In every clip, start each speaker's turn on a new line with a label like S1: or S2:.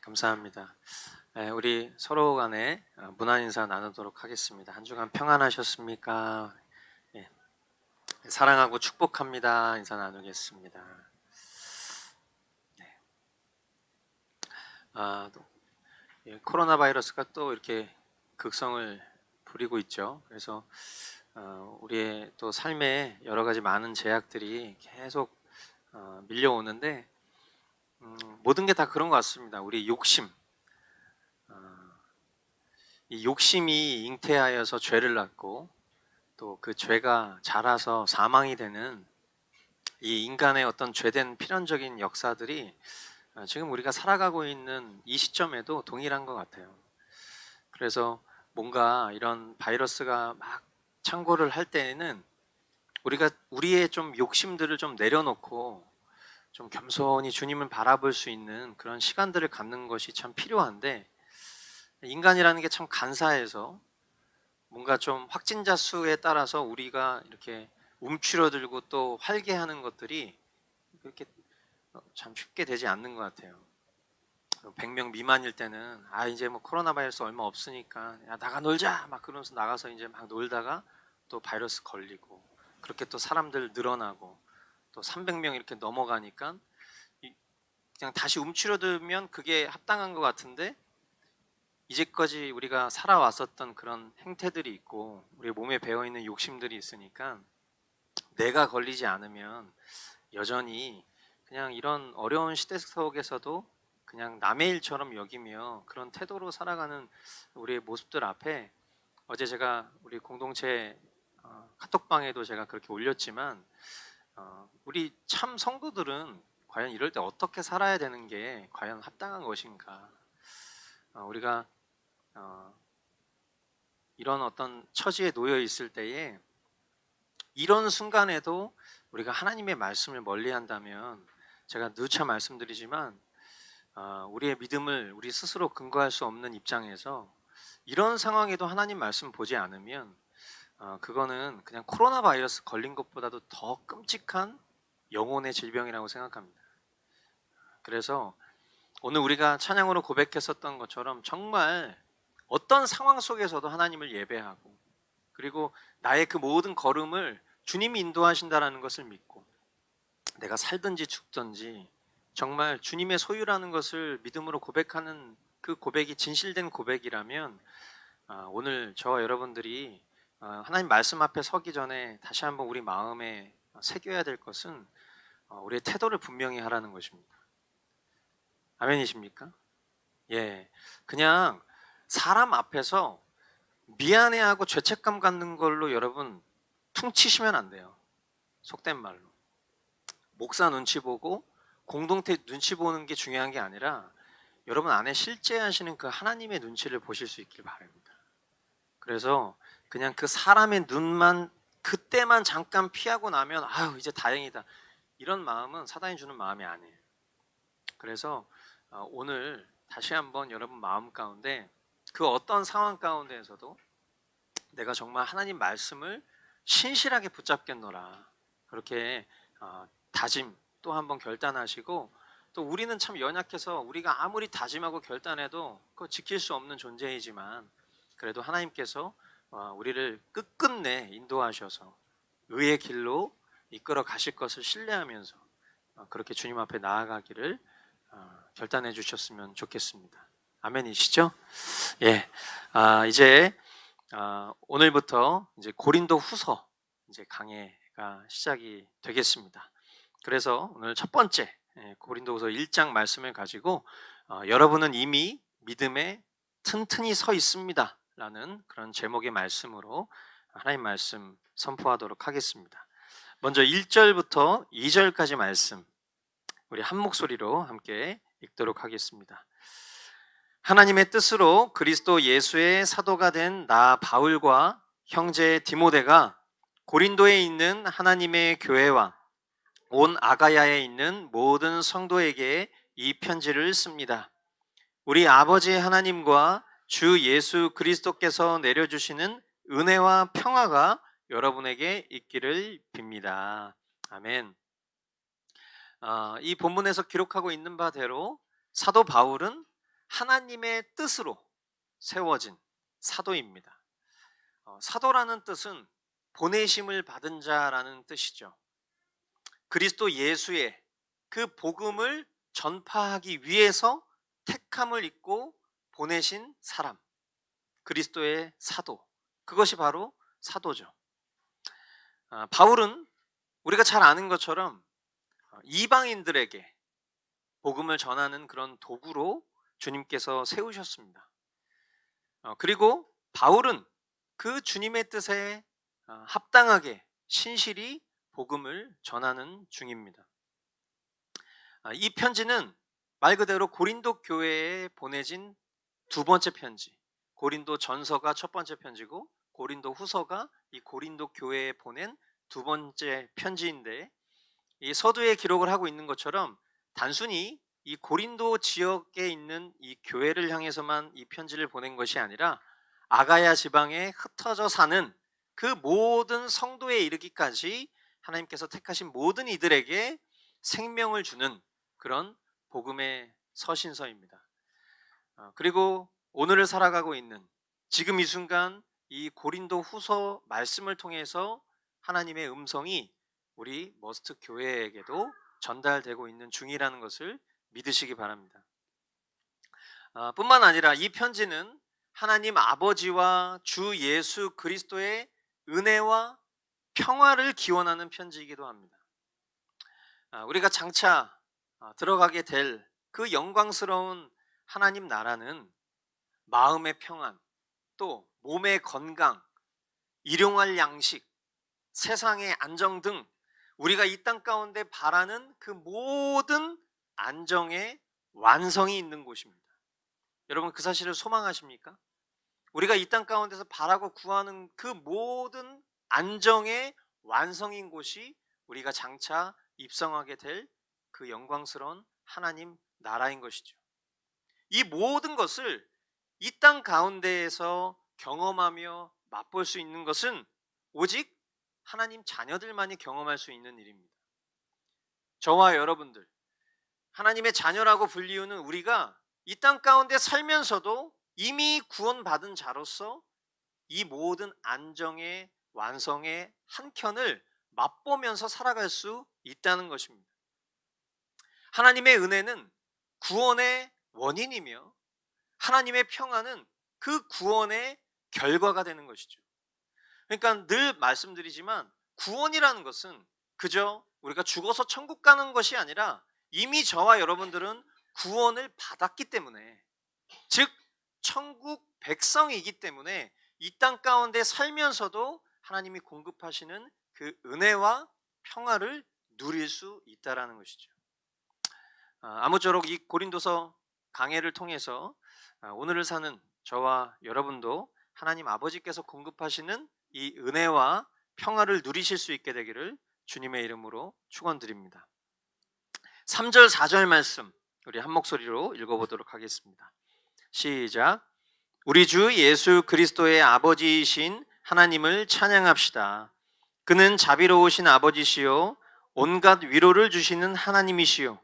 S1: 감사합니다. 우리 서로 간에 문안 인사 나누도록 하겠습니다. 한 주간 평안하셨습니까? 예, 사랑하고 축복합니다. 인사 나누겠습니다. 네. 코로나 바이러스가 또 이렇게 극성을 부리고 있죠. 그래서 우리의 또 삶에 여러 가지 많은 제약들이 계속 밀려오는데 모든 게 다 그런 것 같습니다. 우리 욕심, 이 욕심이 잉태하여서 죄를 낳고 또 그 죄가 자라서 사망이 되는 이 인간의 어떤 죄된 필연적인 역사들이 지금 우리가 살아가고 있는 이 시점에도 동일한 것 같아요. 그래서 뭔가 이런 바이러스가 막 창궐을 할 때에는 우리가 우리의 좀 욕심들을 좀 내려놓고 좀 겸손히 주님을 바라볼 수 있는 그런 시간들을 갖는 것이 참 필요한데, 인간이라는 게 참 간사해서 뭔가 좀 확진자 수에 따라서 우리가 이렇게 움츠러들고 또 활개하는 것들이 그렇게 참 쉽게 되지 않는 것 같아요. 100명 미만일 때는 이제 뭐 코로나 바이러스 얼마 없으니까 야 나가 놀자 막 그러면서 나가서 이제 막 놀다가 또 바이러스 걸리고, 그렇게 또 사람들 늘어나고 또 300명 이렇게 넘어가니까 그냥 다시 움츠러들면 그게 합당한 것 같은데, 이제까지 우리가 살아왔었던 그런 행태들이 있고 우리 몸에 배어있는 욕심들이 있으니까 내가 걸리지 않으면 여전히 그냥 이런 어려운 시대 속에서도 그냥 남의 일처럼 여기며 그런 태도로 살아가는 우리의 모습들 앞에, 어제 제가 우리 공동체 카톡방에도 제가 그렇게 올렸지만 우리 참 성도들은 과연 이럴 때 어떻게 살아야 되는 게 과연 합당한 것인가. 우리가 이런 어떤 처지에 놓여 있을 때에 이런 순간에도 우리가 하나님의 말씀을 멀리한다면, 제가 누차 말씀드리지만 우리의 믿음을 우리 스스로 근거할 수 없는 입장에서 이런 상황에도 하나님 말씀 보지 않으면 그거는 그냥 코로나 바이러스 걸린 것보다도 더 끔찍한 영혼의 질병이라고 생각합니다. 그래서 오늘 우리가 찬양으로 고백했었던 것처럼 정말 어떤 상황 속에서도 하나님을 예배하고, 그리고 나의 그 모든 걸음을 주님이 인도하신다라는 것을 믿고 내가 살든지 죽든지 정말 주님의 소유라는 것을 믿음으로 고백하는 그 고백이 진실된 고백이라면, 오늘 저와 여러분들이 하나님 말씀 앞에 서기 전에 다시 한번 우리 마음에 새겨야 될 것은 우리의 태도를 분명히 하라는 것입니다. 아멘이십니까? 예, 그냥 사람 앞에서 미안해하고 죄책감 갖는 걸로 여러분 퉁치시면 안 돼요. 속된 말로 목사 눈치 보고 공동체 눈치 보는 게 중요한 게 아니라 여러분 안에 실제하시는 그 하나님의 눈치를 보실 수 있길 바랍니다. 그래서 그냥 그 사람의 눈만 그때만 잠깐 피하고 나면 아유 이제 다행이다, 이런 마음은 사단이 주는 마음이 아니에요. 그래서 오늘 다시 한번 여러분 마음 가운데 그 어떤 상황 가운데에서도 내가 정말 하나님 말씀을 신실하게 붙잡겠노라, 그렇게 다짐 또 한번 결단하시고, 또 우리는 참 연약해서 우리가 아무리 다짐하고 결단해도 그거 지킬 수 없는 존재이지만 그래도 하나님께서 우리를 끝끝내 인도하셔서 의의 길로 이끌어 가실 것을 신뢰하면서 그렇게 주님 앞에 나아가기를 결단해 주셨으면 좋겠습니다. 아멘이시죠? 예, 이제 오늘부터 이제 고린도 후서 이제 강해가 시작이 되겠습니다. 그래서 오늘 첫 번째 고린도후서 1장 말씀을 가지고 여러분은 이미 믿음에 튼튼히 서 있습니다 라는 그런 제목의 말씀으로 하나님 말씀 선포하도록 하겠습니다. 먼저 1절부터 2절까지 말씀 우리 한 목소리로 함께 읽도록 하겠습니다. 하나님의 뜻으로 그리스도 예수의 사도가 된 나 바울과 형제 디모데가 고린도에 있는 하나님의 교회와 온 아가야에 있는 모든 성도에게 이 편지를 씁니다. 우리 아버지 하나님과 주 예수 그리스도께서 내려주시는 은혜와 평화가 여러분에게 있기를 빕니다. 아멘. 이 본문에서 기록하고 있는 바대로 사도 바울은 하나님의 뜻으로 세워진 사도입니다. 사도라는 뜻은 보내심을 받은 자라는 뜻이죠. 그리스도 예수의 그 복음을 전파하기 위해서 택함을 입고 보내신 사람, 그리스도의 사도, 그것이 바로 사도죠. 바울은 우리가 잘 아는 것처럼 이방인들에게 복음을 전하는 그런 도구로 주님께서 세우셨습니다. 그리고 바울은 그 주님의 뜻에 합당하게 신실히 복음을 전하는 중입니다. 이 편지는 말 그대로 고린도 교회에 보내진 두 번째 편지, 고린도 전서가 첫 번째 편지고 고린도 후서가 이 고린도 교회에 보낸 두 번째 편지인데, 이 서두에 기록을 하고 있는 것처럼 단순히 이 고린도 지역에 있는 이 교회를 향해서만 이 편지를 보낸 것이 아니라 아가야 지방에 흩어져 사는 그 모든 성도에 이르기까지 하나님께서 택하신 모든 이들에게 생명을 주는 그런 복음의 서신서입니다. 그리고 오늘을 살아가고 있는 지금 이 순간 이 고린도 후서 말씀을 통해서 하나님의 음성이 우리 머스트 교회에게도 전달되고 있는 중이라는 것을 믿으시기 바랍니다. 뿐만 아니라 이 편지는 하나님 아버지와 주 예수 그리스도의 은혜와 평화를 기원하는 편지이기도 합니다. 우리가 장차 들어가게 될 그 영광스러운 하나님 나라는 마음의 평안, 또 몸의 건강, 일용할 양식, 세상의 안정 등 우리가 이 땅 가운데 바라는 그 모든 안정의 완성이 있는 곳입니다. 여러분, 그 사실을 소망하십니까? 우리가 이 땅 가운데서 바라고 구하는 그 모든 안정의 완성인 곳이 우리가 장차 입성하게 될 그 영광스러운 하나님 나라인 것이죠. 이 모든 것을 이 땅 가운데에서 경험하며 맛볼 수 있는 것은 오직 하나님 자녀들만이 경험할 수 있는 일입니다. 저와 여러분들, 하나님의 자녀라고 불리우는 우리가 이 땅 가운데 살면서도 이미 구원받은 자로서 이 모든 안정의 완성의 한켠을 맛보면서 살아갈 수 있다는 것입니다. 하나님의 은혜는 구원의 원인이며 하나님의 평안은 그 구원의 결과가 되는 것이죠. 그러니까 늘 말씀드리지만 구원이라는 것은 그저 우리가 죽어서 천국 가는 것이 아니라 이미 저와 여러분들은 구원을 받았기 때문에, 즉 천국 백성이기 때문에 이 땅 가운데 살면서도 하나님이 공급하시는 그 은혜와 평화를 누릴 수 있다라는 것이죠. 아무쪼록 이 고린도서 강해를 통해서 오늘을 사는 저와 여러분도 하나님 아버지께서 공급하시는 이 은혜와 평화를 누리실 수 있게 되기를 주님의 이름으로 축원드립니다. 3절 4절 말씀 우리 한 목소리로 읽어보도록 하겠습니다. 시작. 우리 주 예수 그리스도의 아버지이신 하나님을 찬양합시다. 그는 자비로우신 아버지시요 온갖 위로를 주시는 하나님이시요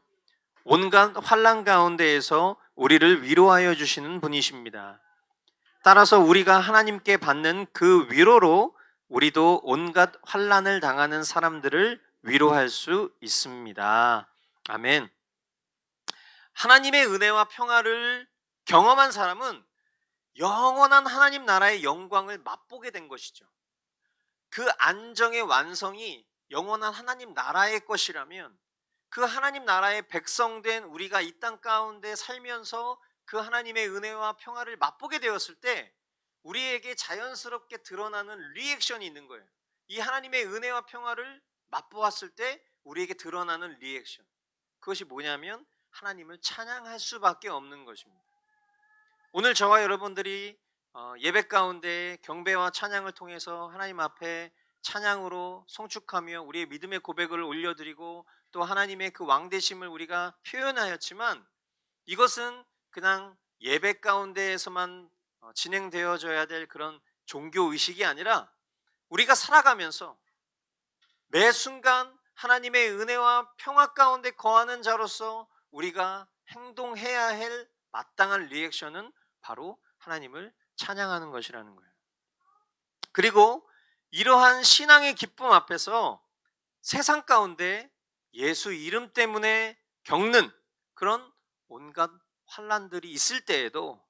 S1: 온갖 환난 가운데에서 우리를 위로하여 주시는 분이십니다. 따라서 우리가 하나님께 받는 그 위로로 우리도 온갖 환난을 당하는 사람들을 위로할 수 있습니다. 아멘. 하나님의 은혜와 평화를 경험한 사람은 영원한 하나님 나라의 영광을 맛보게 된 것이죠. 그 안정의 완성이 영원한 하나님 나라의 것이라면 그 하나님 나라의 백성된 우리가 이 땅 가운데 살면서 그 하나님의 은혜와 평화를 맛보게 되었을 때 우리에게 자연스럽게 드러나는 리액션이 있는 거예요. 이 하나님의 은혜와 평화를 맛보았을 때 우리에게 드러나는 리액션, 그것이 뭐냐면 하나님을 찬양할 수밖에 없는 것입니다. 오늘 저와 여러분들이 예배 가운데 경배와 찬양을 통해서 하나님 앞에 찬양으로 송축하며 우리의 믿음의 고백을 올려드리고 또 하나님의 그 왕되심을 우리가 표현하였지만, 이것은 그냥 예배 가운데에서만 진행되어져야 될 그런 종교의식이 아니라 우리가 살아가면서 매 순간 하나님의 은혜와 평화 가운데 거하는 자로서 우리가 행동해야 할 마땅한 리액션은 바로 하나님을 찬양하는 것이라는 거예요. 그리고 이러한 신앙의 기쁨 앞에서 세상 가운데 예수 이름 때문에 겪는 그런 온갖 환난들이 있을 때에도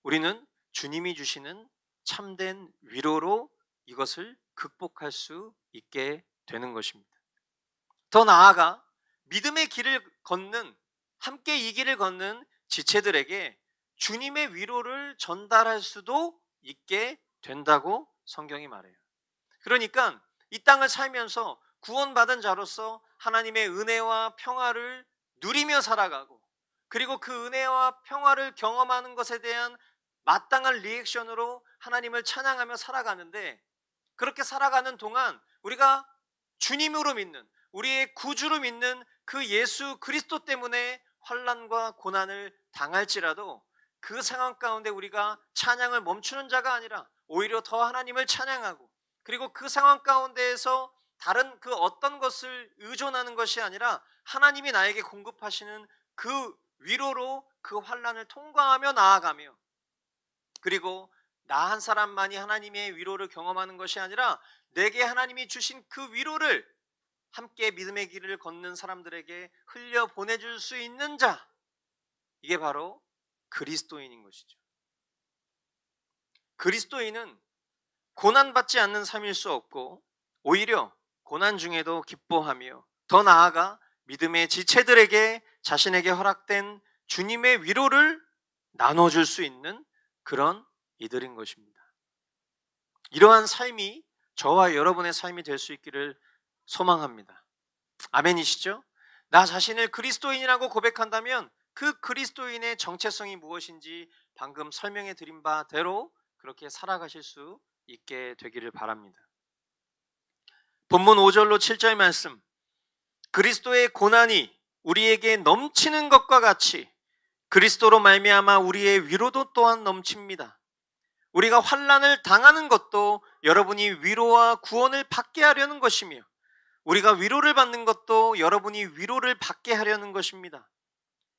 S1: 우리는 주님이 주시는 참된 위로로 이것을 극복할 수 있게 되는 것입니다. 더 나아가 믿음의 길을 걷는, 함께 이 길을 걷는 지체들에게 주님의 위로를 전달할 수도 있게 된다고 성경이 말해요. 그러니까 이 땅을 살면서 구원받은 자로서 하나님의 은혜와 평화를 누리며 살아가고, 그리고 그 은혜와 평화를 경험하는 것에 대한 마땅한 리액션으로 하나님을 찬양하며 살아가는데, 그렇게 살아가는 동안 우리가 주님으로 믿는, 우리의 구주로 믿는 그 예수 그리스도 때문에 환난과 고난을 당할지라도 그 상황 가운데 우리가 찬양을 멈추는 자가 아니라 오히려 더 하나님을 찬양하고, 그리고 그 상황 가운데에서 다른 그 어떤 것을 의존하는 것이 아니라 하나님이 나에게 공급하시는 그 위로로 그 환난을 통과하며 나아가며, 그리고 나 한 사람만이 하나님의 위로를 경험하는 것이 아니라 내게 하나님이 주신 그 위로를 함께 믿음의 길을 걷는 사람들에게 흘려 보내줄 수 있는 자, 이게 바로 그리스도인인 것이죠. 그리스도인은 고난받지 않는 삶일 수 없고, 오히려 고난 중에도 기뻐하며, 더 나아가 믿음의 지체들에게 자신에게 허락된 주님의 위로를 나눠줄 수 있는 그런 이들인 것입니다. 이러한 삶이 저와 여러분의 삶이 될 수 있기를 소망합니다. 아멘이시죠? 나 자신을 그리스도인이라고 고백한다면 그 그리스도인의 정체성이 무엇인지 방금 설명해 드린 바대로 그렇게 살아가실 수 있게 되기를 바랍니다. 본문 5절로 7절 말씀, 그리스도의 고난이 우리에게 넘치는 것과 같이 그리스도로 말미암아 우리의 위로도 또한 넘칩니다. 우리가 환난을 당하는 것도 여러분이 위로와 구원을 받게 하려는 것이며, 우리가 위로를 받는 것도 여러분이 위로를 받게 하려는 것입니다.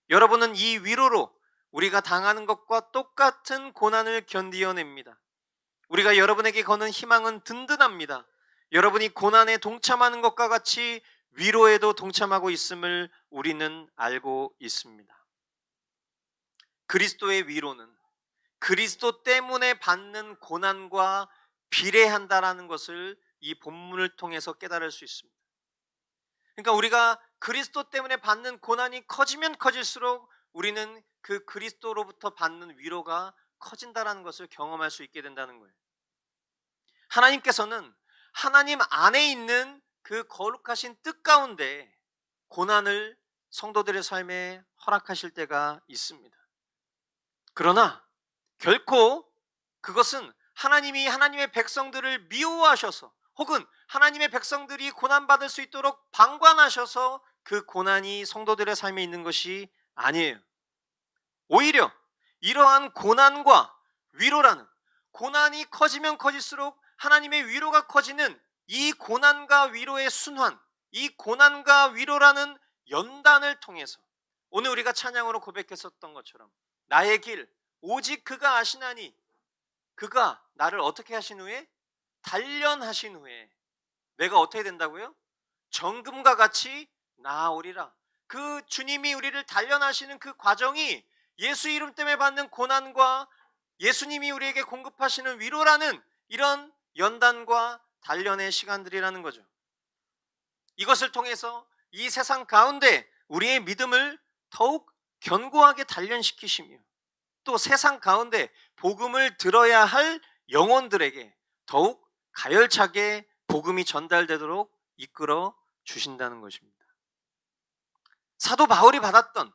S1: 여러분은 이 위로로 우리가 당하는 것과 똑같은 고난을 견디어냅니다. 우리가 여러분에게 거는 희망은 든든합니다. 여러분이 고난에 동참하는 것과 같이 위로에도 동참하고 있음을 우리는 알고 있습니다. 그리스도의 위로는 그리스도 때문에 받는 고난과 비례한다라는 것을 이 본문을 통해서 깨달을 수 있습니다. 그러니까 우리가 그리스도 때문에 받는 고난이 커지면 커질수록 우리는 그 그리스도로부터 받는 위로가 커진다라는 것을 경험할 수 있게 된다는 거예요. 하나님께서는 하나님 안에 있는 그 거룩하신 뜻 가운데 고난을 성도들의 삶에 허락하실 때가 있습니다. 그러나 결코 그것은 하나님이 하나님의 백성들을 미워하셔서, 혹은 하나님의 백성들이 고난받을 수 있도록 방관하셔서 그 고난이 성도들의 삶에 있는 것이 아니에요. 오히려 이러한 고난과 위로라는, 고난이 커지면 커질수록 하나님의 위로가 커지는 이 고난과 위로의 순환, 이 고난과 위로라는 연단을 통해서 오늘 우리가 찬양으로 고백했었던 것처럼 나의 길 오직 그가 아시나니, 그가 나를 어떻게 하신 후에? 단련하신 후에 내가 어떻게 된다고요? 정금과 같이 나아오리라. 그 주님이 우리를 단련하시는 그 과정이 예수 이름 때문에 받는 고난과 예수님이 우리에게 공급하시는 위로라는 이런 연단과 단련의 시간들이라는 거죠. 이것을 통해서 이 세상 가운데 우리의 믿음을 더욱 견고하게 단련시키시며, 또 세상 가운데 복음을 들어야 할 영혼들에게 더욱 가열차게 복음이 전달되도록 이끌어 주신다는 것입니다. 사도 바울이 받았던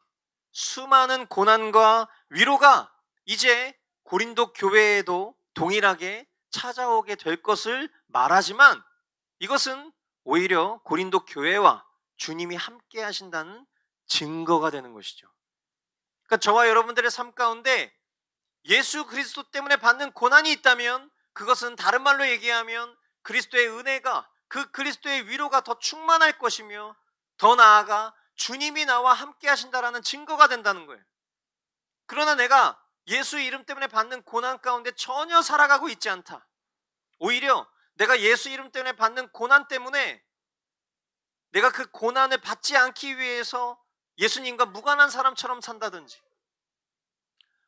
S1: 수많은 고난과 위로가 이제 고린도 교회에도 동일하게 찾아오게 될 것을 말하지만, 이것은 오히려 고린도 교회와 주님이 함께 하신다는 증거가 되는 것이죠. 그러니까 저와 여러분들의 삶 가운데 예수 그리스도 때문에 받는 고난이 있다면, 그것은 다른 말로 얘기하면 그리스도의 은혜가, 그 그리스도의 위로가 더 충만할 것이며, 더 나아가 주님이 나와 함께 하신다라는 증거가 된다는 거예요. 그러나 내가 예수 이름 때문에 받는 고난 가운데 전혀 살아가고 있지 않다. 오히려 내가 예수 이름 때문에 받는 고난 때문에 내가 그 고난을 받지 않기 위해서 예수님과 무관한 사람처럼 산다든지,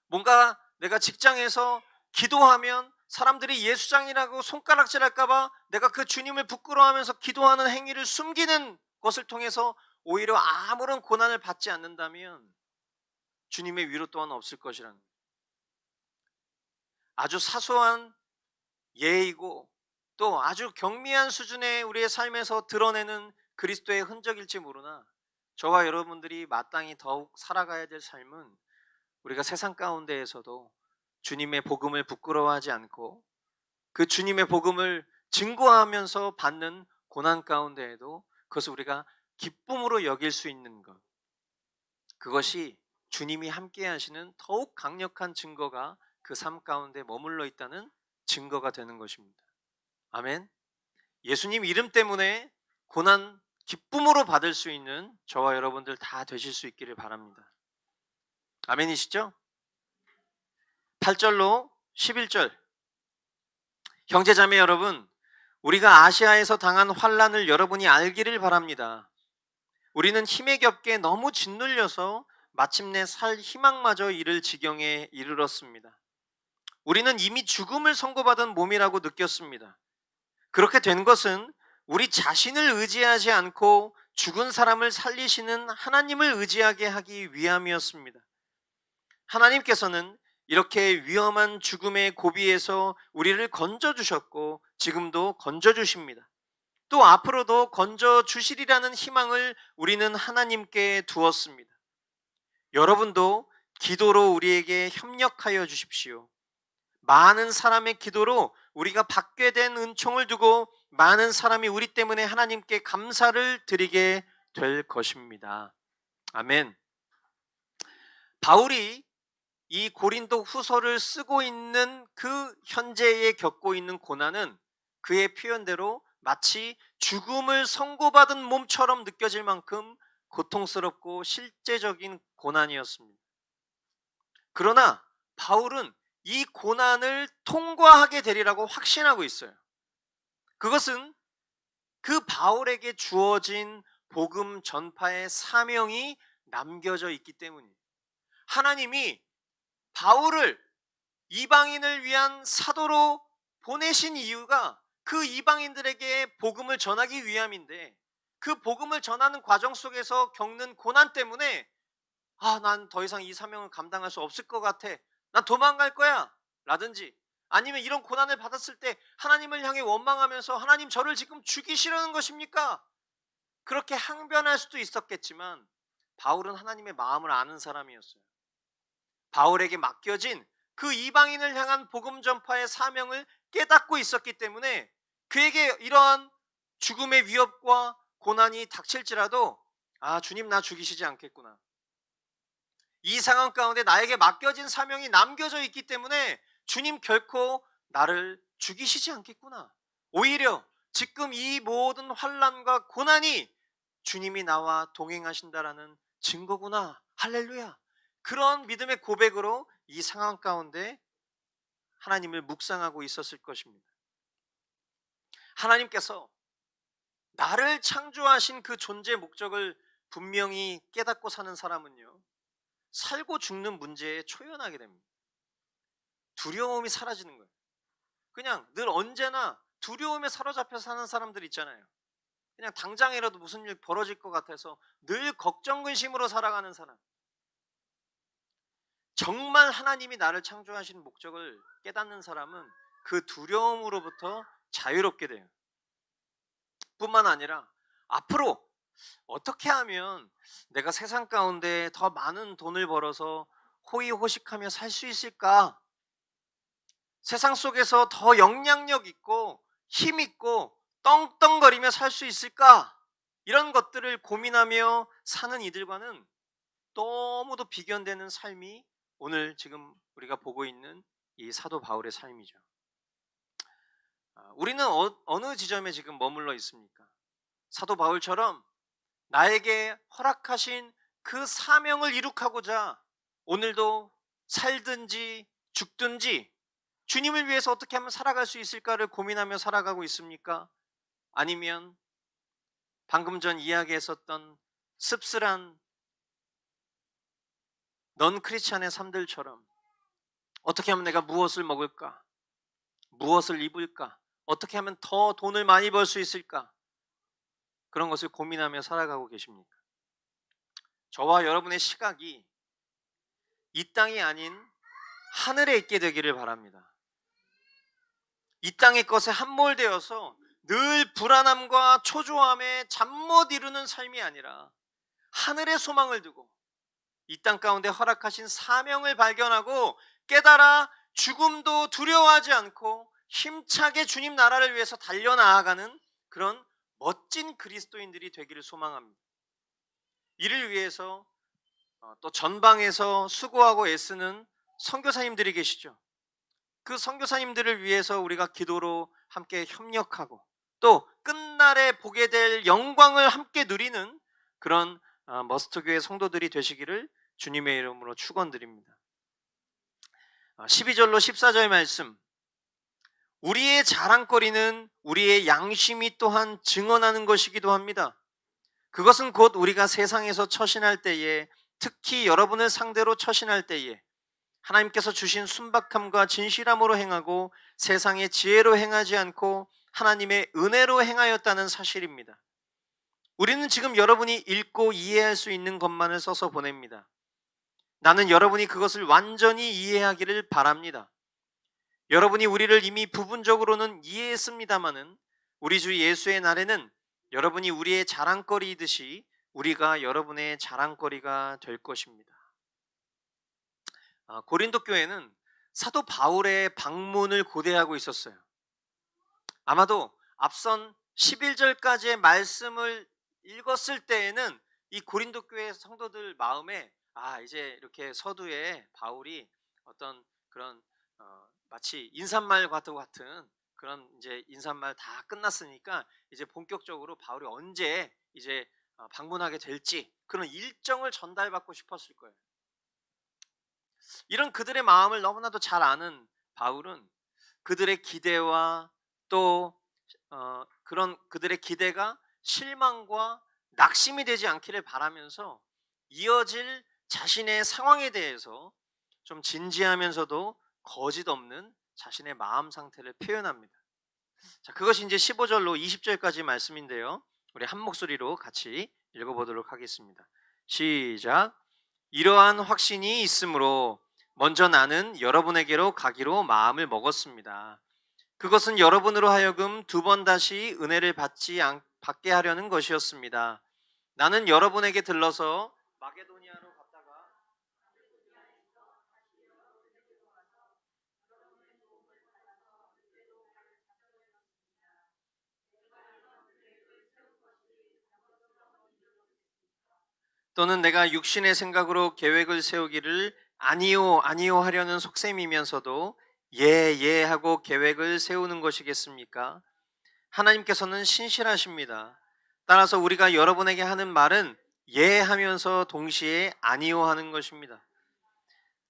S1: 뭔가 내가 직장에서 기도하면 사람들이 예수장이라고 손가락질할까봐 내가 그 주님을 부끄러워하면서 기도하는 행위를 숨기는 것을 통해서 오히려 아무런 고난을 받지 않는다면 주님의 위로 또한 없을 것이라는, 아주 사소한 예이고 또 아주 경미한 수준의 우리의 삶에서 드러내는 그리스도의 흔적일지 모르나, 저와 여러분들이 마땅히 더욱 살아가야 될 삶은 우리가 세상 가운데에서도 주님의 복음을 부끄러워하지 않고 그 주님의 복음을 증거하면서 받는 고난 가운데에도 그것을 우리가 기쁨으로 여길 수 있는 것, 그것이 주님이 함께 하시는 더욱 강력한 증거가 그 삶 가운데 머물러 있다는 증거가 되는 것입니다. 아멘. 예수님 이름 때문에 고난 기쁨으로 받을 수 있는 저와 여러분들 다 되실 수 있기를 바랍니다. 아멘이시죠? 8절로 11절. 형제자매 여러분, 우리가 아시아에서 당한 환난을 여러분이 알기를 바랍니다. 우리는 힘에 겹게 너무 짓눌려서 마침내 살 희망마저 잃을 지경에 이르렀습니다. 우리는 이미 죽음을 선고받은 몸이라고 느꼈습니다. 그렇게 된 것은 우리 자신을 의지하지 않고 죽은 사람을 살리시는 하나님을 의지하게 하기 위함이었습니다. 하나님께서는 이렇게 위험한 죽음의 고비에서 우리를 건져주셨고 지금도 건져주십니다. 또 앞으로도 건져주시리라는 희망을 우리는 하나님께 두었습니다. 여러분도 기도로 우리에게 협력하여 주십시오. 많은 사람의 기도로 우리가 받게 된 은총을 두고 많은 사람이 우리 때문에 하나님께 감사를 드리게 될 것입니다. 아멘. 바울이 이 고린도 후서를 쓰고 있는 그 현재에 겪고 있는 고난은 그의 표현대로 마치 죽음을 선고받은 몸처럼 느껴질 만큼 고통스럽고 실제적인 고난이었습니다. 그러나 바울은 이 고난을 통과하게 되리라고 확신하고 있어요. 그것은 그 바울에게 주어진 복음 전파의 사명이 남겨져 있기 때문이에요. 하나님이 바울을 이방인을 위한 사도로 보내신 이유가 그 이방인들에게 복음을 전하기 위함인데, 그 복음을 전하는 과정 속에서 겪는 고난 때문에 난 더 이상 이 사명을 감당할 수 없을 것 같아, 난 도망갈 거야 라든지, 아니면 이런 고난을 받았을 때 하나님을 향해 원망하면서 하나님 저를 지금 죽이시려는 것입니까? 그렇게 항변할 수도 있었겠지만 바울은 하나님의 마음을 아는 사람이었어요. 바울에게 맡겨진 그 이방인을 향한 복음 전파의 사명을 깨닫고 있었기 때문에 그에게 이러한 죽음의 위협과 고난이 닥칠지라도 주님 나 죽이시지 않겠구나, 이 상황 가운데 나에게 맡겨진 사명이 남겨져 있기 때문에 주님 결코 나를 죽이시지 않겠구나, 오히려 지금 이 모든 환난과 고난이 주님이 나와 동행하신다라는 증거구나, 할렐루야, 그런 믿음의 고백으로 이 상황 가운데 하나님을 묵상하고 있었을 것입니다. 하나님께서 나를 창조하신 그 존재 목적을 분명히 깨닫고 사는 사람은요, 살고 죽는 문제에 초연하게 됩니다. 두려움이 사라지는 거예요. 그냥 늘 언제나 두려움에 사로잡혀 사는 사람들 있잖아요. 그냥 당장이라도 무슨 일 벌어질 것 같아서 늘 걱정 근심으로 살아가는 사람. 정말 하나님이 나를 창조하신 목적을 깨닫는 사람은 그 두려움으로부터 자유롭게 돼요. 뿐만 아니라 앞으로 어떻게 하면 내가 세상 가운데 더 많은 돈을 벌어서 호의호식하며 살 수 있을까? 세상 속에서 더 영향력 있고 힘 있고 떵떵거리며 살 수 있을까? 이런 것들을 고민하며 사는 이들과는 너무도 비견되는 삶이 오늘 지금 우리가 보고 있는 이 사도 바울의 삶이죠. 우리는 어느 지점에 지금 머물러 있습니까? 사도 바울처럼 나에게 허락하신 그 사명을 이룩하고자 오늘도 살든지 죽든지 주님을 위해서 어떻게 하면 살아갈 수 있을까를 고민하며 살아가고 있습니까? 아니면 방금 전 이야기했었던 씁쓸한 넌 크리스찬의 삶들처럼 어떻게 하면 내가 무엇을 먹을까? 무엇을 입을까? 어떻게 하면 더 돈을 많이 벌 수 있을까? 그런 것을 고민하며 살아가고 계십니까? 저와 여러분의 시각이 이 땅이 아닌 하늘에 있게 되기를 바랍니다. 이 땅의 것에 함몰되어서 늘 불안함과 초조함에 잠 못 이루는 삶이 아니라 하늘의 소망을 두고 이 땅 가운데 허락하신 사명을 발견하고 깨달아 죽음도 두려워하지 않고 힘차게 주님 나라를 위해서 달려나아가는 그런 멋진 그리스도인들이 되기를 소망합니다. 이를 위해서 또 전방에서 수고하고 애쓰는 선교사님들이 계시죠. 그 선교사님들을 위해서 우리가 기도로 함께 협력하고 또 끝날에 보게 될 영광을 함께 누리는 그런 머스터교회 성도들이 되시기를 주님의 이름으로 축원드립니다. 12절로 14절 말씀, 우리의 자랑거리는 우리의 양심이 또한 증언하는 것이기도 합니다. 그것은 곧 우리가 세상에서 처신할 때에, 특히 여러분을 상대로 처신할 때에 하나님께서 주신 순박함과 진실함으로 행하고 세상의 지혜로 행하지 않고 하나님의 은혜로 행하였다는 사실입니다. 우리는 지금 여러분이 읽고 이해할 수 있는 것만을 써서 보냅니다. 나는 여러분이 그것을 완전히 이해하기를 바랍니다. 여러분이 우리를 이미 부분적으로는 이해했습니다마는 우리 주 예수의 날에는 여러분이 우리의 자랑거리이듯이 우리가 여러분의 자랑거리가 될 것입니다. 고린도 교회는 사도 바울의 방문을 고대하고 있었어요. 아마도 앞선 11절까지의 말씀을 읽었을 때에는 이 고린도 교회 성도들 마음에 이제 이렇게 서두에 바울이 어떤 그런 마치 인사말과 같은 그런 이제 인사말 다 끝났으니까 이제 본격적으로 바울이 언제 이제 방문하게 될지 그런 일정을 전달받고 싶었을 거예요. 이런 그들의 마음을 너무나도 잘 아는 바울은 그들의 기대와 또 그런 그들의 기대가 실망과 낙심이 되지 않기를 바라면서 이어질 자신의 상황에 대해서 좀 진지하면서도 거짓 없는 자신의 마음 상태를 표현합니다. 자, 그것이 이제 15절로 20절까지 말씀인데요. 우리 한 목소리로 같이 읽어보도록 하겠습니다. 시작. 이러한 확신이 있으므로 먼저 나는 여러분에게로 가기로 마음을 먹었습니다. 그것은 여러분으로 하여금 두 번 다시 은혜를 받게 하려는 것이었습니다. 나는 여러분에게 들러서 마게도니아로 갔다가 또는 내가 육신의 생각으로 계획을 세우기를 아니요 아니요 하려는 속셈이면서도 예 하고 계획을 세우는 것이겠습니까? 하나님께서는 신실하십니다. 따라서 우리가 여러분에게 하는 말은 예 하면서 동시에 아니요 하는 것입니다.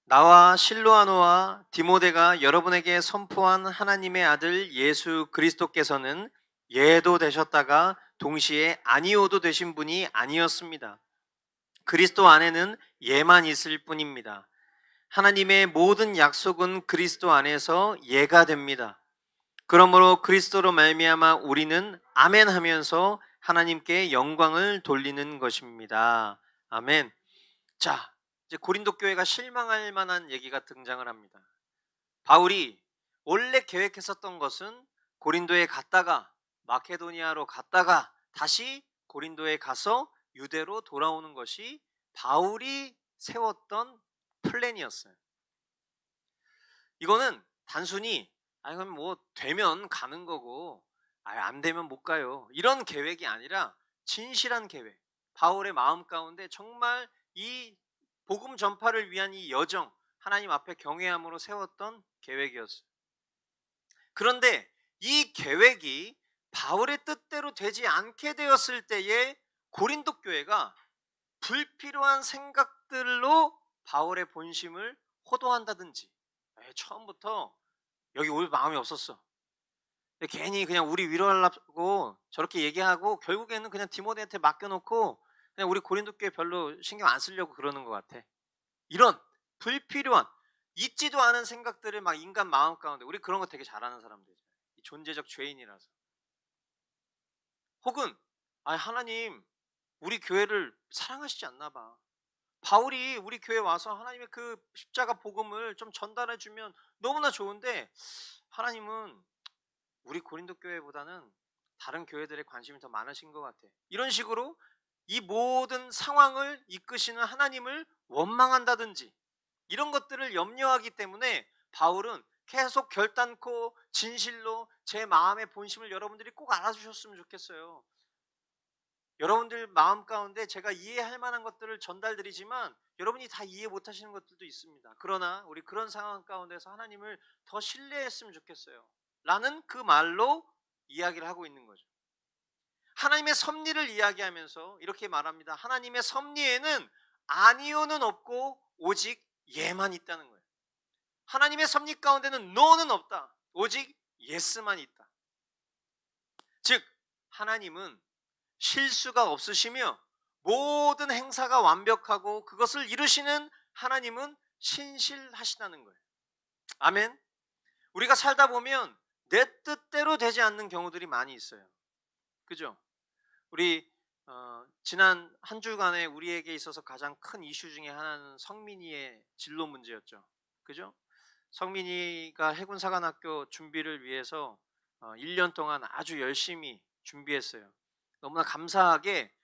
S1: 나와 실로아노와 디모데가 여러분에게 선포한 하나님의 아들 예수 그리스도께서는 예도 되셨다가 동시에 아니요도 되신 분이 아니었습니다. 그리스도 안에는 예만 있을 뿐입니다. 하나님의 모든 약속은 그리스도 안에서 예가 됩니다. 그러므로 그리스도로 말미암아 우리는 아멘 하면서 하나님께 영광을 돌리는 것입니다. 아멘. 자, 이제 고린도 교회가 실망할 만한 얘기가 등장을 합니다. 바울이 원래 계획했었던 것은 고린도에 갔다가 마케도니아로 갔다가 다시 고린도에 가서 유대로 돌아오는 것이 바울이 세웠던 플랜이었어요. 이거는 단순히 그럼 뭐 되면 가는 거고 안 되면 못 가요, 이런 계획이 아니라 진실한 계획, 바울의 마음 가운데 정말 이 복음 전파를 위한 이 여정, 하나님 앞에 경외함으로 세웠던 계획이었어요. 그런데 이 계획이 바울의 뜻대로 되지 않게 되었을 때에 고린도 교회가 불필요한 생각들로 바울의 본심을 호도한다든지. 처음부터 여기 올 마음이 없었어. 근데 괜히 그냥 우리 위로하려고 저렇게 얘기하고 결국에는 그냥 디모데한테 맡겨놓고 그냥 우리 고린도 교회 별로 신경 안 쓰려고 그러는 것 같아. 이런 불필요한 있지도 않은 생각들을 막 인간 마음 가운데, 우리 그런 거 되게 잘하는 사람들이죠. 존재적 죄인이라서. 혹은 하나님 우리 교회를 사랑하시지 않나 봐. 바울이 우리 교회 와서 하나님의 그 십자가 복음을 좀 전달해 주면 너무나 좋은데 하나님은 우리 고린도 교회보다는 다른 교회들의 관심이 더 많으신 것 같아. 이런 식으로 이 모든 상황을 이끄시는 하나님을 원망한다든지 이런 것들을 염려하기 때문에 바울은 계속 결단코 진실로 제 마음의 본심을 여러분들이 꼭 알아주셨으면 좋겠어요. 여러분들 마음 가운데 제가 이해할 만한 것들을 전달드리지만 여러분이 다 이해 못하시는 것들도 있습니다. 그러나 우리 그런 상황 가운데서 하나님을 더 신뢰했으면 좋겠어요 라는 그 말로 이야기를 하고 있는 거죠. 하나님의 섭리를 이야기하면서 이렇게 말합니다. 하나님의 섭리에는 아니오는 없고 오직 예만 있다는 거예요. 하나님의 섭리 가운데는 no는 없다. 오직 yes만 있다. 즉 하나님은 실수가 없으시며 모든 행사가 완벽하고 그것을 이루시는 하나님은 신실하시다는 거예요. 아멘. 우리가 살다 보면 내 뜻대로 되지 않는 경우들이 많이 있어요. 그죠? 우리 지난 한 주간에 우리에게 있어서 가장 큰 이슈 중에 하나는 성민이의 진로 문제였죠. 그죠? 성민이가 해군사관학교 준비를 위해서 1년 동안 아주 열심히 준비했어요. 너무나 감사하게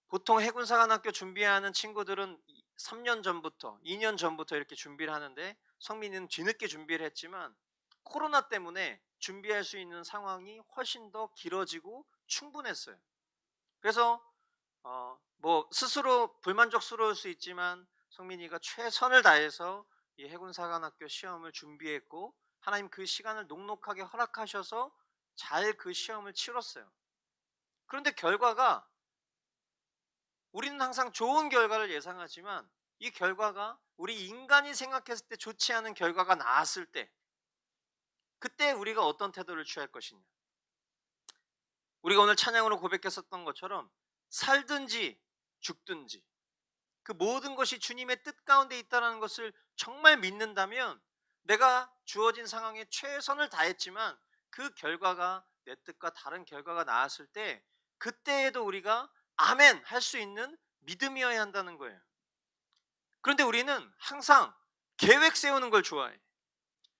S1: 보통 해군사관학교 준비하는 친구들은 3년 전부터 2년 전부터 이렇게 준비를 하는데 성민이는 뒤늦게 준비를 했지만 코로나 때문에 준비할 수 있는 상황이 훨씬 더 길어지고 충분했어요. 그래서 뭐 스스로 불만족스러울 수 있지만 성민이가 최선을 다해서 이 해군사관학교 시험을 준비했고 하나님 그 시간을 녹록하게 허락하셔서 잘 그 시험을 치렀어요. 그런데 결과가 우리는 항상 좋은 결과를 예상하지만 이 결과가 우리 인간이 생각했을 때 좋지 않은 결과가 나왔을 때 그때 우리가 어떤 태도를 취할 것이냐. 우리가 오늘 찬양으로 고백했었던 것처럼 살든지 죽든지 그 모든 것이 주님의 뜻 가운데 있다는 것을 정말 믿는다면 내가 주어진 상황에 최선을 다했지만 그 결과가 내 뜻과 다른 결과가 나왔을 때 그때에도 우리가 아멘 할 수 있는 믿음이어야 한다는 거예요. 그런데 우리는 항상 계획 세우는 걸 좋아해.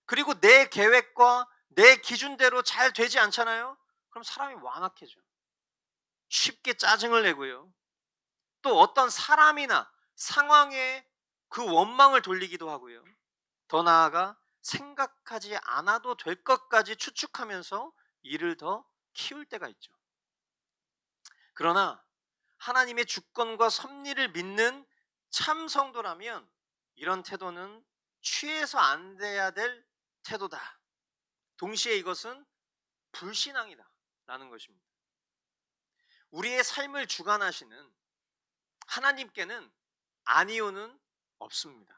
S1: 그리고 내 계획과 내 기준대로 잘 되지 않잖아요? 그럼 사람이 완악해져. 쉽게 짜증을 내고요. 또 어떤 사람이나 상황에 그 원망을 돌리기도 하고요. 더 나아가 생각하지 않아도 될 것까지 추측하면서 일을 더 키울 때가 있죠. 그러나 하나님의 주권과 섭리를 믿는 참 성도라면 이런 태도는 취해서 안 돼야 될 태도다. 동시에 이것은 불신앙이다 라는 것입니다. 우리의 삶을 주관하시는 하나님께는 아니오는 없습니다.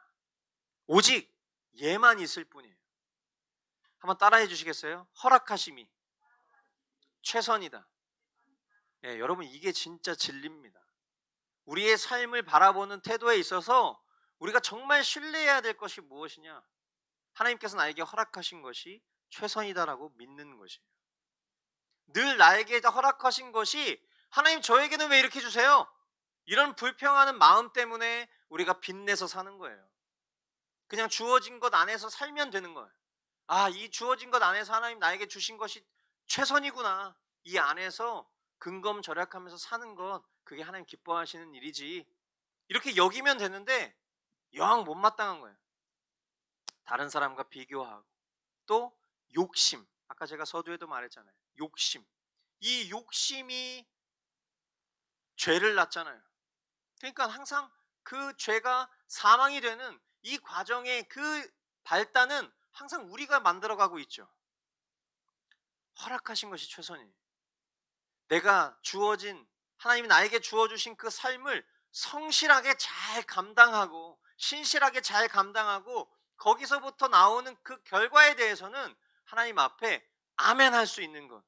S1: 오직 예만 있을 뿐이에요. 한번 따라해 주시겠어요? 허락하심이 최선이다. 여러분 이게 진짜 진리입니다. 우리의 삶을 바라보는 태도에 있어서 우리가 정말 신뢰해야 될 것이 무엇이냐? 하나님께서 나에게 허락하신 것이 최선이다라고 믿는 것이에요. 늘 나에게 허락하신 것이 하나님 저에게는 왜 이렇게 주세요? 이런 불평하는 마음 때문에 우리가 빚내서 사는 거예요. 그냥 주어진 것 안에서 살면 되는 거예요. 이 주어진 것 안에서 하나님 나에게 주신 것이 최선이구나. 이 안에서 근검절약하면서 사는 것, 그게 하나님 기뻐하시는 일이지. 이렇게 여기면 되는데 영 못마땅한 거예요. 다른 사람과 비교하고 또 욕심. 아까 제가 서두에도 말했잖아요. 욕심. 이 욕심이 죄를 낳잖아요. 그러니까 항상 그 죄가 사망이 되는 이 과정의 그 발단은 항상 우리가 만들어가고 있죠. 허락하신 것이 최선이에요. 내가 주어진, 하나님이 나에게 주어주신 그 삶을 성실하게 잘 감당하고 신실하게 잘 감당하고 거기서부터 나오는 그 결과에 대해서는 하나님 앞에 아멘 할 수 있는 것.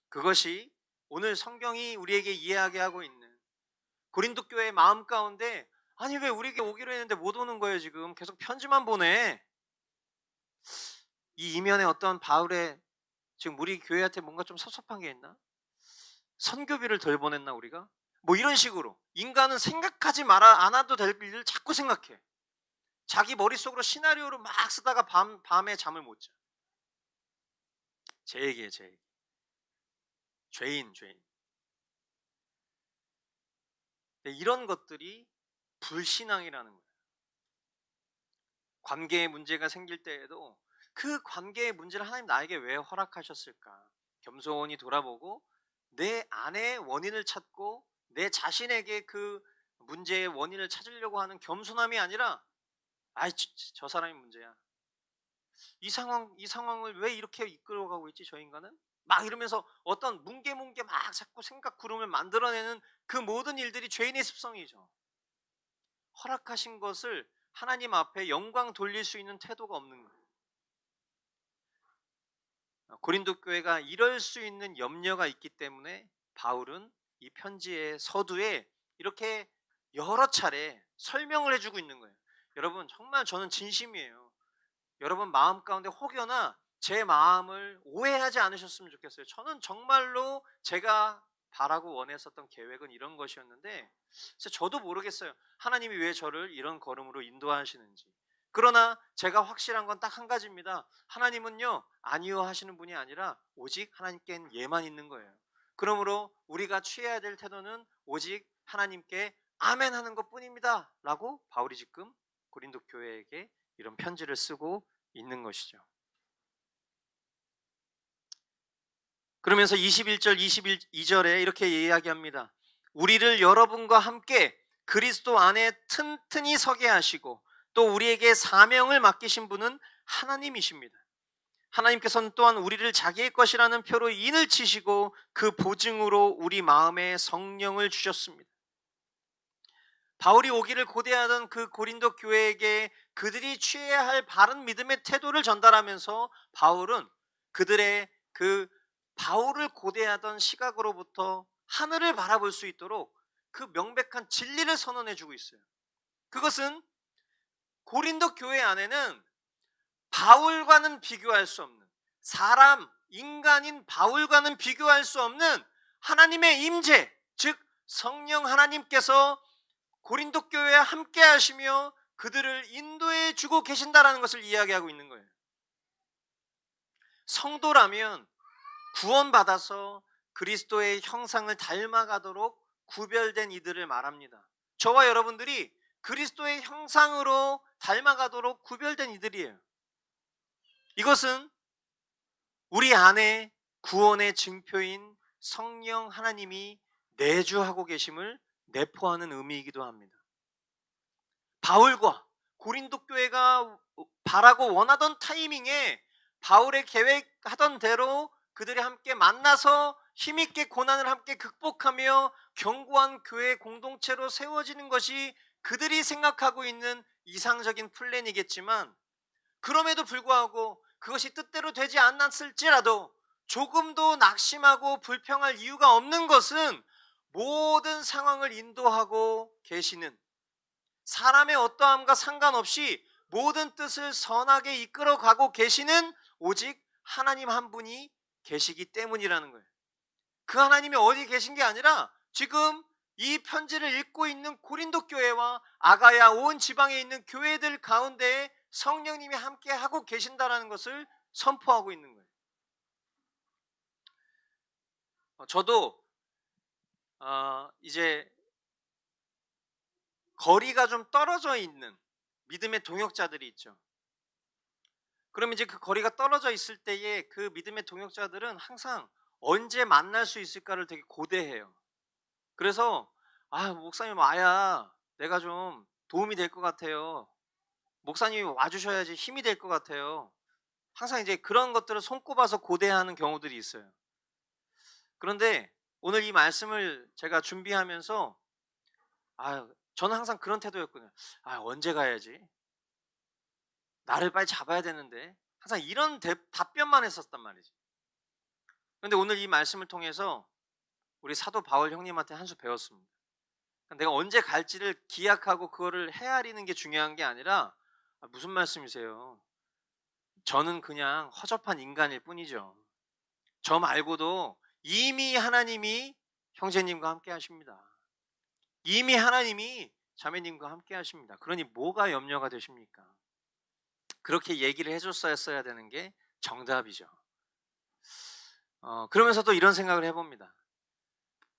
S1: 그것이 오늘 성경이 우리에게 이해하게 하고 있는 고린도 교회의 마음 가운데, 아니 왜 우리에게 오기로 했는데 못 오는 거예요 지금, 계속 편지만 보내. 이 이면에 어떤 바울의, 지금 우리 교회한테 뭔가 좀 섭섭한 게 있나? 선교비를 덜 보냈나 우리가? 뭐 이런 식으로 인간은 생각하지 말아 않아도 될 일을 자꾸 생각해. 자기 머릿속으로 시나리오를 막 쓰다가 밤에 잠을 못 자. 제 얘기예요, 제 얘기. 죄인. 이런 것들이 불신앙이라는 거예요. 관계에 문제가 생길 때에도 그 관계의 문제를 하나님 나에게 왜 허락하셨을까? 겸손히 돌아보고 내 안에 원인을 찾고 내 자신에게 그 문제의 원인을 찾으려고 하는 겸손함이 아니라, 아이 저 사람이 문제야. 이 상황을 왜 이렇게 이끌어가고 있지 저 인간은? 막 이러면서 어떤 뭉게뭉게 막 자꾸 생각 구름을 만들어내는 그 모든 일들이 죄인의 습성이죠. 허락하신 것을 하나님 앞에 영광 돌릴 수 있는 태도가 없는 거예요. 고린도 교회가 이럴 수 있는 염려가 있기 때문에 바울은 이 편지의 서두에 이렇게 여러 차례 설명을 해주고 있는 거예요. 여러분 정말 저는 진심이에요. 여러분 마음 가운데 혹여나 제 마음을 오해하지 않으셨으면 좋겠어요. 저는 정말로 제가 바라고 원했었던 계획은 이런 것이었는데, 그래서 저도 모르겠어요. 하나님이 왜 저를 이런 걸음으로 인도하시는지. 그러나 제가 확실한 건 딱 한 가지입니다. 하나님은요, 아니요 하시는 분이 아니라 오직 하나님께는 예만 있는 거예요. 그러므로 우리가 취해야 될 태도는 오직 하나님께 아멘 하는 것 뿐입니다 라고 바울이 지금 고린도 교회에게 이런 편지를 쓰고 있는 것이죠. 그러면서 21절 22절에 이렇게 이야기합니다. 우리를 여러분과 함께 그리스도 안에 튼튼히 서게 하시고 또 우리에게 사명을 맡기신 분은 하나님이십니다. 하나님께서는 또한 우리를 자기의 것이라는 표로 인을 치시고 그 보증으로 우리 마음에 성령을 주셨습니다. 바울이 오기를 고대하던 그 고린도 교회에게 그들이 취해야 할 바른 믿음의 태도를 전달하면서 바울은 그들의 그 바울을 고대하던 시각으로부터 하늘을 바라볼 수 있도록 그 명백한 진리를 선언해 주고 있어요. 그것은 고린도 교회 안에는 바울과는 비교할 수 없는, 사람, 인간인 바울과는 비교할 수 없는 하나님의 임재, 즉 성령 하나님께서 고린도 교회와 함께 하시며 그들을 인도해 주고 계신다라는 것을 이야기하고 있는 거예요. 성도라면 구원받아서 그리스도의 형상을 닮아가도록 구별된 이들을 말합니다. 저와 여러분들이 그리스도의 형상으로 닮아가도록 구별된 이들이에요. 이것은 우리 안에 구원의 증표인 성령 하나님이 내주하고 계심을 내포하는 의미이기도 합니다. 바울과 고린도 교회가 바라고 원하던 타이밍에 바울의 계획하던 대로 그들이 함께 만나서 힘있게 고난을 함께 극복하며 견고한 교회 공동체로 세워지는 것이 그들이 생각하고 있는 이상적인 플랜이겠지만, 그럼에도 불구하고 그것이 뜻대로 되지 않았을지라도 조금도 낙심하고 불평할 이유가 없는 것은 모든 상황을 인도하고 계시는, 사람의 어떠함과 상관없이 모든 뜻을 선하게 이끌어가고 계시는 오직 하나님 한 분이 계시기 때문이라는 거예요. 그 하나님이 어디 계신 게 아니라 지금 이 편지를 읽고 있는 고린도 교회와 아가야 온 지방에 있는 교회들 가운데 성령님이 함께 하고 계신다라는 것을 선포하고 있는 거예요. 저도 이제 거리가 좀 떨어져 있는 믿음의 동역자들이 있죠. 그러면 이제 그 거리가 떨어져 있을 때에 그 믿음의 동역자들은 항상 언제 만날 수 있을까를 되게 고대해요. 그래서 목사님 와야 내가 좀 도움이 될 것 같아요. 목사님이 와주셔야지 힘이 될 것 같아요. 항상 이제 그런 것들을 손꼽아서 고대하는 경우들이 있어요. 그런데 오늘 이 말씀을 제가 준비하면서 저는 항상 그런 태도였거든요. 언제 가야지? 나를 빨리 잡아야 되는데 항상 이런 답변만 했었단 말이지. 그런데 오늘 이 말씀을 통해서 우리 사도 바울 형님한테 한 수 배웠습니다. 내가 언제 갈지를 기약하고 그거를 헤아리는 게 중요한 게 아니라 무슨 말씀이세요? 저는 그냥 허접한 인간일 뿐이죠. 저 말고도 이미 하나님이 형제님과 함께 하십니다. 이미 하나님이 자매님과 함께 하십니다. 그러니 뭐가 염려가 되십니까? 그렇게 얘기를 해줬어야 되는 게 정답이죠. 그러면서도 이런 생각을 해봅니다.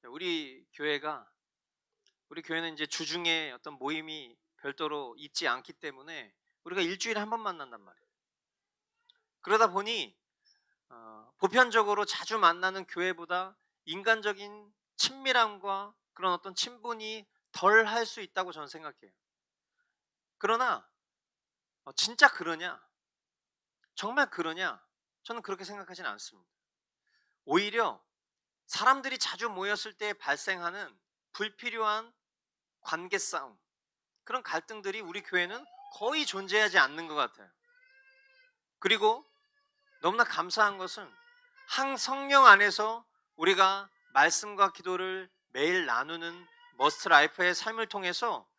S1: 우리 교회는 이제 주중에 어떤 모임이 별도로 있지 않기 때문에 우리가 일주일에 한 번 만난단 말이에요. 그러다 보니 보편적으로 자주 만나는 교회보다 인간적인 친밀함과 그런 어떤 친분이 덜 할 수 있다고 저는 생각해요. 그러나 진짜 그러냐? 정말 그러냐? 저는 그렇게 생각하진 않습니다. 오히려 사람들이 자주 모였을 때 발생하는 불필요한 관계 싸움, 그런 갈등들이 우리 교회는 거의 존재하지 않는 것 같아요. 그리고 너무나 감사한 것은 한 성령 안에서 우리가 말씀과 기도를 매일 나누는 머스트 라이프의 삶을 통해서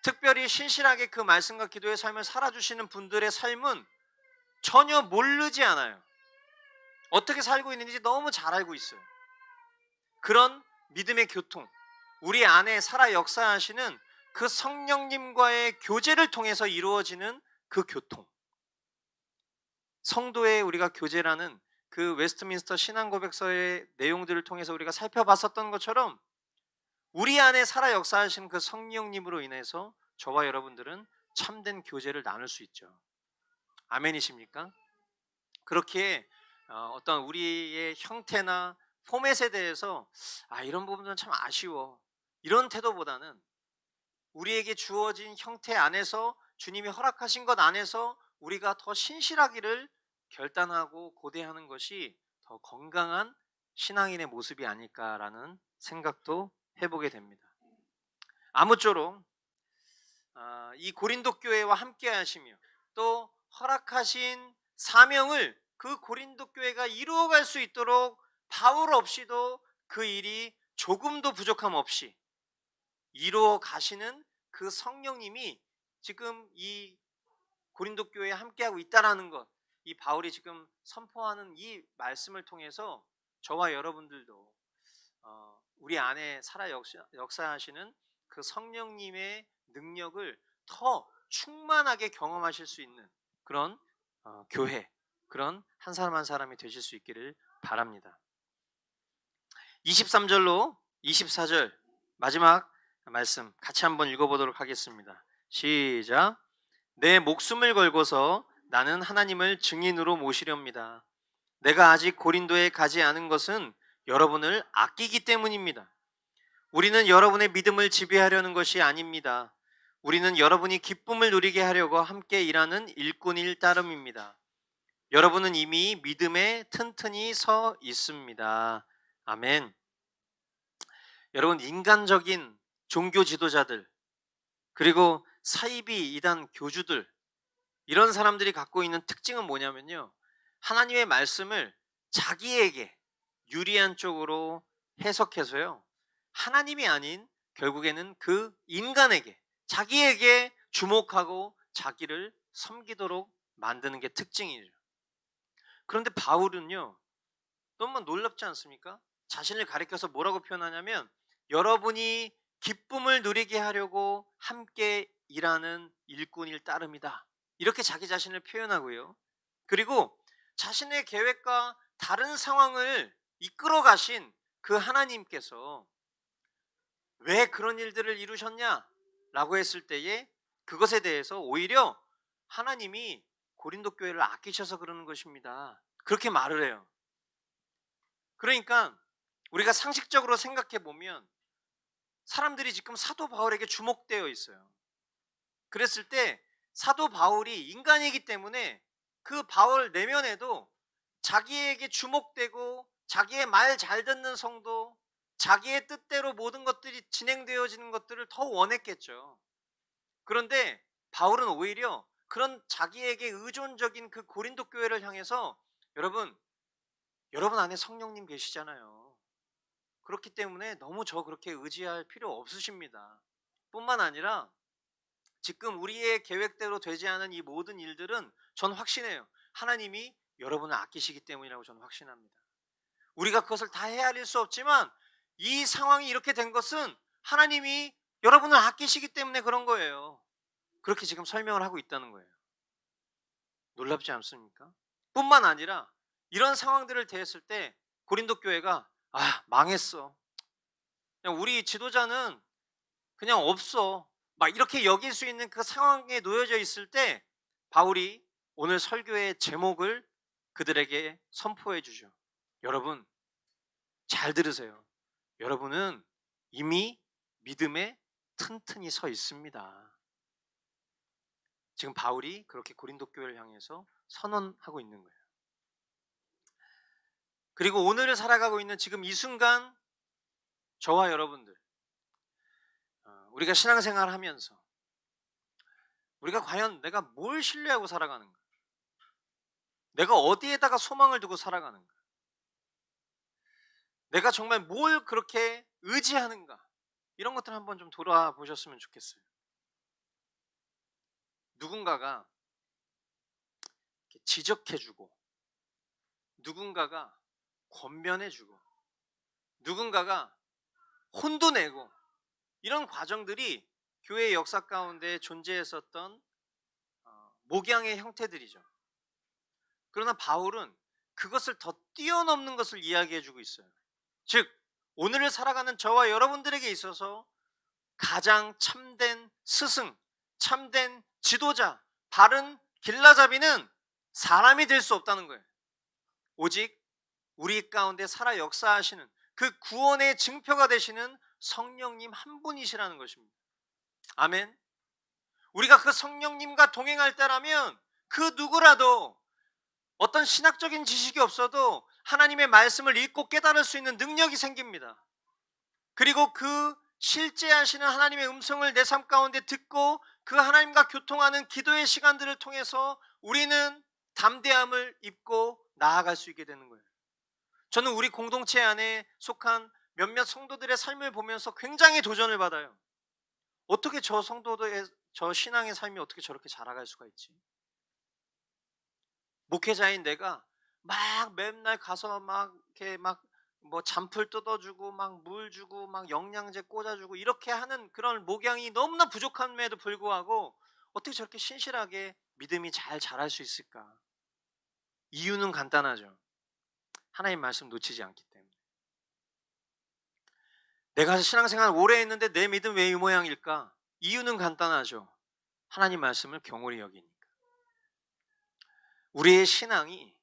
S1: 특별히 신실하게 그 말씀과 기도의 삶을 살아주시는 분들의 삶은 전혀 모르지 않아요. 어떻게 살고 있는지 너무 잘 알고 있어요. 그런 믿음의 교통, 우리 안에 살아 역사하시는 그 성령님과의 교제를 통해서 이루어지는 그 교통, 성도의 우리가 교제라는 그 웨스트민스터 신앙고백서의 내용들을 통해서 우리가 살펴봤었던 것처럼 우리 안에 살아 역사하시는 그 성령님으로 인해서 저와 여러분들은 참된 교제를 나눌 수 있죠. 아멘이십니까? 그렇게 어떤 우리의 형태나 포맷에 대해서 이런 부분은 참 아쉬워, 이런 태도보다는 우리에게 주어진 형태 안에서 주님이 허락하신 것 안에서 우리가 더 신실하기를 결단하고 고대하는 것이 더 건강한 신앙인의 모습이 아닐까라는 생각도 해보게 됩니다. 아무쪼록 이 고린도 교회와 함께 하시며 또 허락하신 사명을 그 고린도 교회가 이루어갈 수 있도록 바울 없이도 그 일이 조금도 부족함 없이 이루어 가시는 그 성령님이 지금 이 고린도 교회에 함께하고 있다라는 것, 이 바울이 지금 선포하는 이 말씀을 통해서 저와 여러분들도 우리 안에 살아 역사하시는 그 성령님의 능력을 더 충만하게 경험하실 수 있는 그런 교회, 그런 한 사람 한 사람이 되실 수 있기를 바랍니다. 23절로 24절 마지막 말씀 같이 한번 읽어보도록 하겠습니다. 시작. 내 목숨을 걸고서 나는 하나님을 증인으로 모시렵니다. 내가 아직 고린도에 가지 않은 것은 여러분을 아끼기 때문입니다. 우리는 여러분의 믿음을 지배하려는 것이 아닙니다. 우리는 여러분이 기쁨을 누리게 하려고 함께 일하는 일꾼일 따름입니다. 여러분은 이미 믿음에 튼튼히 서 있습니다. 아멘. 여러분, 인간적인 종교 지도자들, 그리고 사이비 이단 교주들, 이런 사람들이 갖고 있는 특징은 뭐냐면요, 하나님의 말씀을 자기에게 유리한 쪽으로 해석해서요, 하나님이 아닌 결국에는 그 인간에게, 자기에게 주목하고 자기를 섬기도록 만드는 게 특징이죠. 그런데 바울은요, 너무 놀랍지 않습니까? 자신을 가리켜서 뭐라고 표현하냐면 여러분이 기쁨을 누리게 하려고 함께 일하는 일꾼일 따름이다, 이렇게 자기 자신을 표현하고요. 그리고 자신의 계획과 다른 상황을 이끌어 가신 그 하나님께서 왜 그런 일들을 이루셨냐? 라고 했을 때에 그것에 대해서 오히려 하나님이 고린도 교회를 아끼셔서 그러는 것입니다, 그렇게 말을 해요. 그러니까 우리가 상식적으로 생각해 보면 사람들이 지금 사도 바울에게 주목되어 있어요. 그랬을 때 사도 바울이 인간이기 때문에 그 바울 내면에도 자기에게 주목되고 자기의 말 잘 듣는 성도, 자기의 뜻대로 모든 것들이 진행되어지는 것들을 더 원했겠죠. 그런데 바울은 오히려 그런 자기에게 의존적인 그 고린도 교회를 향해서 여러분 안에 성령님 계시잖아요. 그렇기 때문에 너무 저 그렇게 의지할 필요 없으십니다. 뿐만 아니라 지금 우리의 계획대로 되지 않은 이 모든 일들은 전 확신해요. 하나님이 여러분을 아끼시기 때문이라고 저는 확신합니다. 우리가 그것을 다 헤아릴 수 없지만 이 상황이 이렇게 된 것은 하나님이 여러분을 아끼시기 때문에 그런 거예요. 그렇게 지금 설명을 하고 있다는 거예요. 놀랍지 않습니까? 뿐만 아니라 이런 상황들을 대했을 때 고린도 교회가 망했어. 그냥 우리 지도자는 그냥 없어. 막 이렇게 여길 수 있는 그 상황에 놓여져 있을 때 바울이 오늘 설교의 제목을 그들에게 선포해 주죠. 여러분 잘 들으세요. 여러분은 이미 믿음에 튼튼히 서 있습니다. 지금 바울이 그렇게 고린도 교회를 향해서 선언하고 있는 거예요. 그리고 오늘을 살아가고 있는 지금 이 순간 저와 여러분들, 우리가 신앙생활을 하면서 우리가 과연 내가 뭘 신뢰하고 살아가는가? 내가 어디에다가 소망을 두고 살아가는가? 내가 정말 뭘 그렇게 의지하는가? 이런 것들 한번 좀 돌아보셨으면 좋겠어요. 누군가가 지적해주고, 누군가가 권면해주고, 누군가가 혼도 내고, 이런 과정들이 교회의 역사 가운데 존재했었던 목양의 형태들이죠. 그러나 바울은 그것을 더 뛰어넘는 것을 이야기해주고 있어요. 즉 오늘을 살아가는 저와 여러분들에게 있어서 가장 참된 스승, 참된 지도자, 바른 길라잡이는 사람이 될 수 없다는 거예요. 오직 우리 가운데 살아 역사하시는 그 구원의 증표가 되시는 성령님 한 분이시라는 것입니다. 아멘. 우리가 그 성령님과 동행할 때라면 그 누구라도 어떤 신학적인 지식이 없어도 하나님의 말씀을 읽고 깨달을 수 있는 능력이 생깁니다. 그리고 그 실제하시는 하나님의 음성을 내 삶 가운데 듣고 그 하나님과 교통하는 기도의 시간들을 통해서 우리는 담대함을 입고 나아갈 수 있게 되는 거예요. 저는 우리 공동체 안에 속한 몇몇 성도들의 삶을 보면서 굉장히 도전을 받아요. 어떻게 저 성도들의 저 신앙의 삶이 어떻게 저렇게 자라갈 수가 있지? 목회자인 내가 막 맨날 가서 막 이렇게 막 뭐 잔풀 뜯어주고 막 물 주고 막 영양제 꽂아주고 이렇게 하는 그런 목양이 너무나 부족함에도 불구하고 어떻게 저렇게 신실하게 믿음이 잘 자랄 수 있을까? 이유는 간단하죠. 하나님 말씀 놓치지 않기 때문에. 내가 신앙생활 오래 했는데 내 믿음 왜 이 모양일까? 이유는 간단하죠. 하나님 말씀을 경홀히 여기니까. 우리의 신앙이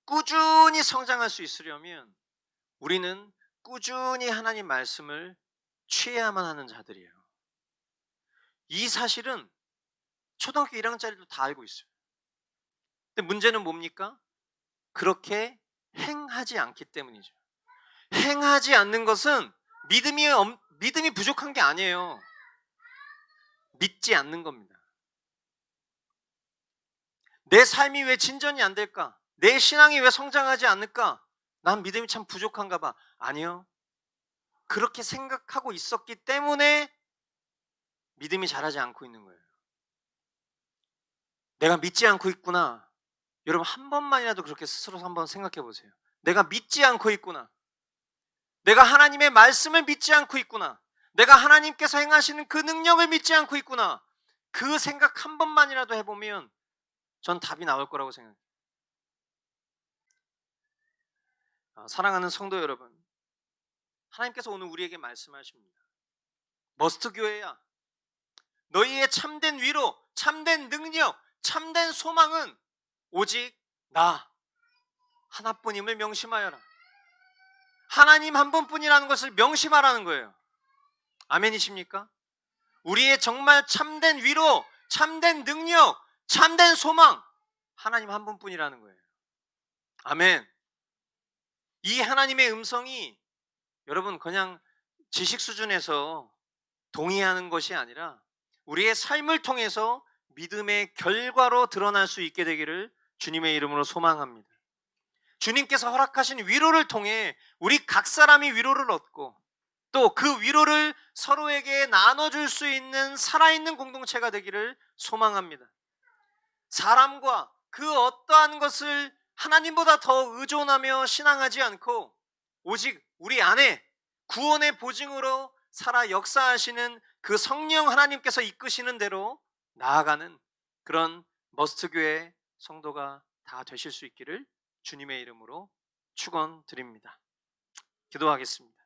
S1: 꾸준히 성장할 수 있으려면 우리는 꾸준히 하나님 말씀을 취해야만 하는 자들이에요. 이 사실은 초등학교 1학년짜리도 다 알고 있어요. 근데 문제는 뭡니까? 그렇게 행하지 않기 때문이죠. 행하지 않는 것은 믿음이 부족한 게 아니에요. 믿지 않는 겁니다. 내 삶이 왜 진전이 안 될까? 내 신앙이 왜 성장하지 않을까? 난 믿음이 참 부족한가 봐. 아니요. 그렇게 생각하고 있었기 때문에 믿음이 자라지 않고 있는 거예요. 내가 믿지 않고 있구나. 여러분 한 번만이라도 그렇게 스스로 한번 생각해 보세요. 내가 믿지 않고 있구나. 내가 하나님의 말씀을 믿지 않고 있구나. 내가 하나님께서 행하시는 그 능력을 믿지 않고 있구나. 그 생각 한 번만이라도 해보면 전 답이 나올 거라고 생각해요. 사랑하는 성도 여러분, 하나님께서 오늘 우리에게 말씀하십니다. 머스트 교회야, 너희의 참된 위로, 참된 능력, 참된 소망은 오직 나 하나뿐임을 명심하여라. 하나님 한 분뿐이라는 것을 명심하라는 거예요. 아멘이십니까? 우리의 정말 참된 위로, 참된 능력, 참된 소망, 하나님 한 분뿐이라는 거예요. 아멘. 이 하나님의 음성이 여러분 그냥 지식 수준에서 동의하는 것이 아니라 우리의 삶을 통해서 믿음의 결과로 드러날 수 있게 되기를 주님의 이름으로 소망합니다. 주님께서 허락하신 위로를 통해 우리 각 사람이 위로를 얻고 또 그 위로를 서로에게 나눠줄 수 있는 살아있는 공동체가 되기를 소망합니다. 사람과 그 어떠한 것을 하나님보다 더 의존하며 신앙하지 않고 오직 우리 안에 구원의 보증으로 살아 역사하시는 그 성령 하나님께서 이끄시는 대로 나아가는 그런 머스트교회 성도가 다 되실 수 있기를 주님의 이름으로 축원드립니다. 기도하겠습니다.